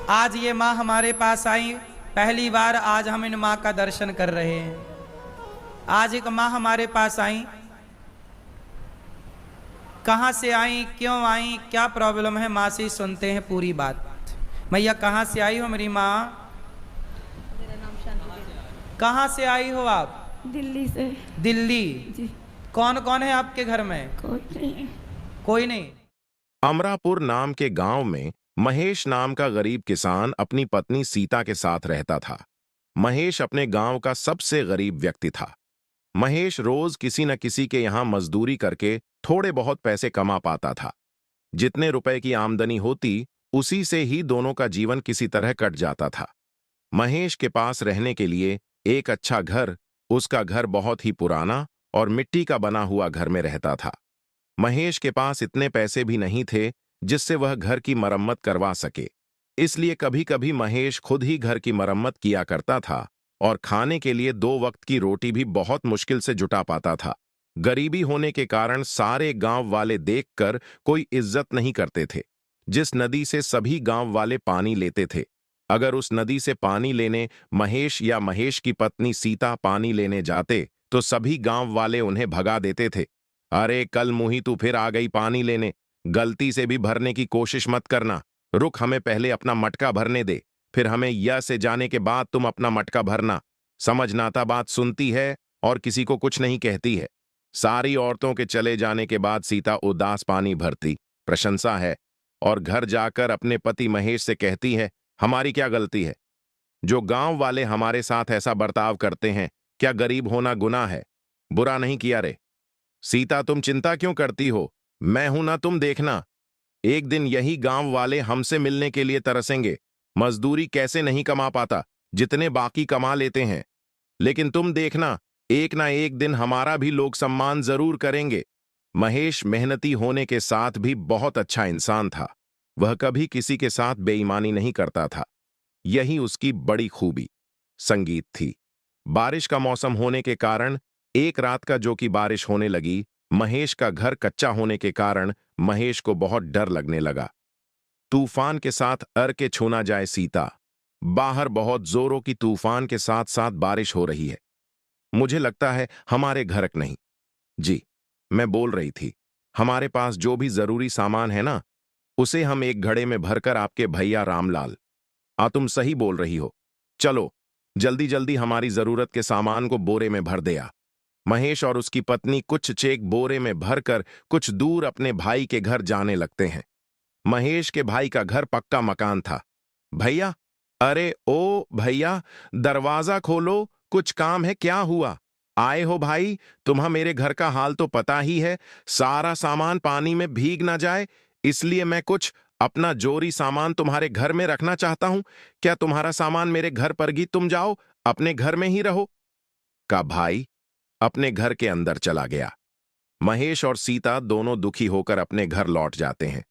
आज ये माँ हमारे पास आई, पहली बार आज हम इन माँ का दर्शन कर रहे हैं। आज एक माँ हमारे पास आई, कहाँ से आई, क्यों आई, क्या प्रॉब्लम है, माँ से ही सुनते हैं पूरी बात। मैया कहाँ से आई हो मेरी माँ? मेरा नाम शांति। कहाँ से आई हो आप? दिल्ली से। दिल्ली। जी। कौन कौन है आपके घर में? कोई नहीं है। कोई नहीं। अमरापुर नाम के गांव में महेश नाम का गरीब किसान अपनी पत्नी सीता के साथ रहता था। महेश अपने गांव का सबसे गरीब व्यक्ति था। महेश रोज किसी न किसी के यहां मजदूरी करके थोड़े बहुत पैसे कमा पाता था। जितने रुपए की आमदनी होती उसी से ही दोनों का जीवन किसी तरह कट जाता था। महेश के पास रहने के लिए एक अच्छा घर, उसका घर बहुत ही पुराना और मिट्टी का बना हुआ घर में रहता था। महेश के पास इतने पैसे भी नहीं थे जिससे वह घर की मरम्मत करवा सके। इसलिए कभी कभी महेश खुद ही घर की मरम्मत किया करता था और खाने के लिए 2 वक्त की रोटी भी बहुत मुश्किल से जुटा पाता था। गरीबी होने के कारण सारे गांव वाले देखकर कोई इज्जत नहीं करते थे। जिस नदी से सभी गांव वाले पानी लेते थे, अगर उस नदी से पानी लेने महेश या महेश की पत्नी सीता पानी लेने जाते तो सभी गांव वाले उन्हें भगा देते थे। अरे कल मुही तू फिर आ गई पानी लेने, गलती से भी भरने की कोशिश मत करना। रुक, हमें पहले अपना मटका भरने दे, फिर हमें यह से जाने के बाद तुम अपना मटका भरना। समझ नाता बात सुनती है और किसी को कुछ नहीं कहती है। सारी औरतों के चले जाने के बाद सीता उदास पानी भरती, प्रशंसा है, और घर जाकर अपने पति महेश से कहती है, हमारी क्या गलती है? जो गांव वाले हमारे साथ ऐसा बर्ताव करते हैं, क्या गरीब होना गुनाह है? बुरा नहीं किया रे। सीता तुम चिंता क्यों करती हो? मैं हूं ना, तुम देखना। एक दिन यही गांव वाले हमसे मिलने के लिए तरसेंगे। मजदूरी कैसे नहीं कमा पाता, जितने बाकी कमा लेते हैं, लेकिन तुम देखना, एक ना एक दिन हमारा भी लोग सम्मान जरूर करेंगे। महेश मेहनती होने के साथ भी बहुत अच्छा इंसान था। वह कभी किसी के साथ बेईमानी नहीं करता था। यही उसकी बड़ी खूबी। संगीत थी। बारिश का मौसम होने के कारण एक रात का जो कि बारिश होने लगी, महेश का घर कच्चा होने के कारण महेश को बहुत डर लगने लगा। तूफान के साथ अर के छूना जाए सीता। बाहर बहुत जोरों की तूफान के साथ साथ बारिश हो रही है। मुझे लगता है हमारे घर नहीं। जी, मैं बोल रही थी, हमारे पास जो भी जरूरी सामान है ना, उसे हम एक घड़े में भरकर आपके भैया रामलाल। तुम सही बोल रही हो। चलो जल्दी जल्दी हमारी जरूरत के सामान को बोरे में भर दिया। महेश और उसकी पत्नी कुछ चेक बोरे में भरकर कुछ दूर अपने भाई के घर जाने लगते हैं। महेश के भाई का घर पक्का मकान था। भैया, अरे ओ भैया, दरवाजा खोलो, कुछ काम है, क्या हुआ? आए हो भाई? तुम्हें मेरे घर का हाल तो पता ही है, सारा सामान पानी में भीग ना जाए, इसलिए मैं कुछ अपना जोरी सामान तुम्हारे घर में रखना चाहता हूं। क्या तुम्हारा सामान मेरे घर पर ही तुम जाओ, अपने घर में ही रहो। का भाई अपने घर के अंदर चला गया। महेश और सीता दोनों दुखी होकर अपने घर लौट जाते हैं।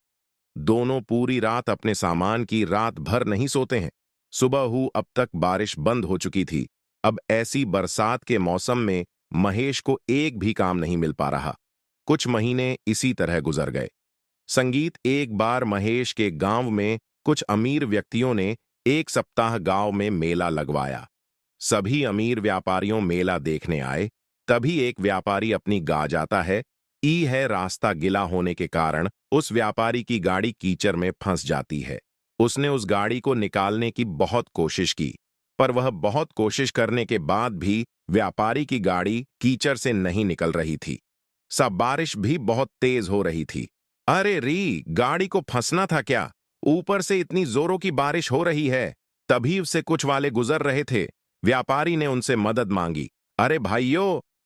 दोनों पूरी रात अपने सामान की रात भर नहीं सोते हैं। सुबह हुई, अब तक बारिश बंद हो चुकी थी। अब ऐसी बरसात के मौसम में महेश को एक भी काम नहीं मिल पा रहा। कुछ महीने इसी तरह गुजर गए। संगीत, एक बार महेश के गांव में कुछ अमीर व्यक्तियों ने एक सप्ताह गांव में मेला लगवाया। सभी अमीर व्यापारियों मेला देखने आए। तभी एक व्यापारी अपनी गा जाता है। ई है रास्ता गिला होने के कारण उस व्यापारी की गाड़ी कीचड़ में फंस जाती है। उसने उस गाड़ी को निकालने की बहुत कोशिश की, पर वह बहुत कोशिश करने के बाद भी व्यापारी की गाड़ी कीचड़ से नहीं निकल रही थी। सब बारिश भी बहुत तेज हो रही थी। अरे री, गाड़ी को फंसना था क्या? ऊपर से इतनी जोरों की बारिश हो रही है। तभी उससे कुछ वाले गुजर रहे थे। व्यापारी ने उनसे मदद मांगी। अरे भाइयों,